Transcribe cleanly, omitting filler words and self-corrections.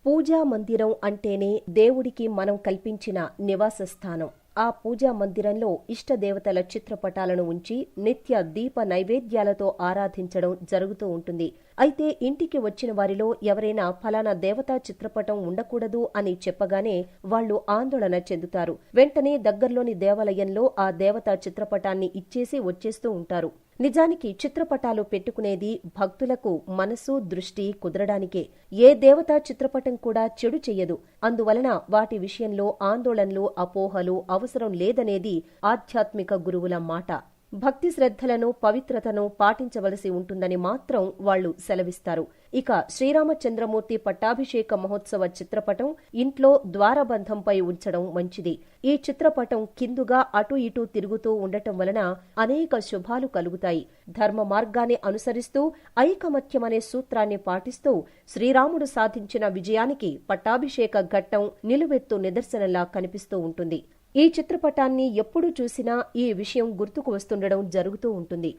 పూజా మందిరం అంటేనే దేవుడికి మనం కల్పించిన నివాస స్థానం. ఆ పూజా మందిరంలో ఇష్టదేవతల చిత్రపటాలను ఉంచి నిత్య దీప నైవేద్యాలతో ఆరాధించడం జరుగుతూ ఉంటుంది. అయితే ఇంటికి వచ్చిన వారిలో ఎవరైనా ఫలానా దేవతా చిత్రపటం ఉండకూడదు అని చెప్పగానే వాళ్లు ఆందోళన చెందుతారు. వెంటనే దగ్గర్లోని దేవాలయంలో ఆ దేవతా చిత్రపటాన్ని ఇచ్చేసి వచ్చేస్తూ ఉంటారు. నిజానికి చిత్రపటాలు పెట్టుకునేది భక్తులకు మనసు దృష్టి కుదరడానికే. ఏ దేవతా చిత్రపటం కూడా చెడు చెయ్యదు. అందువలన వాటి విషయంలో ఆందోళనలు, అపోహలు అవసరం లేదనేది ఆధ్యాత్మిక గురువుల మాట. భక్తి శ్రద్ధలను, పవిత్రతను పాటించవలసి ఉంటుందని మాత్రం వాళ్లు సెలవిస్తారు. ఇక శ్రీరామచంద్రమూర్తి పట్టాభిషేక మహోత్సవ చిత్రపటం ఇంట్లో ద్వారబంధంపై ఉంచడం మంచిది. ఈ చిత్రపటం కిందుగా అటు ఇటు తిరుగుతూ ఉండటం వలన అనేక శుభాలు కలుగుతాయి. ధర్మ మార్గాన్ని అనుసరిస్తూ ఐకమత్యమనే సూత్రాన్ని పాటిస్తూ శ్రీరాముడు సాధించిన విజయానికి పట్టాభిషేక ఘట్టం నిలువెత్తు నిదర్శనంలా కనిపిస్తూ ఉంటుంది. ఈ చిత్రపటాన్ని ఎప్పుడు చూసినా ఈ విషయం గుర్తుకు వస్తుండడం జరుగుతూ ఉంటుంది.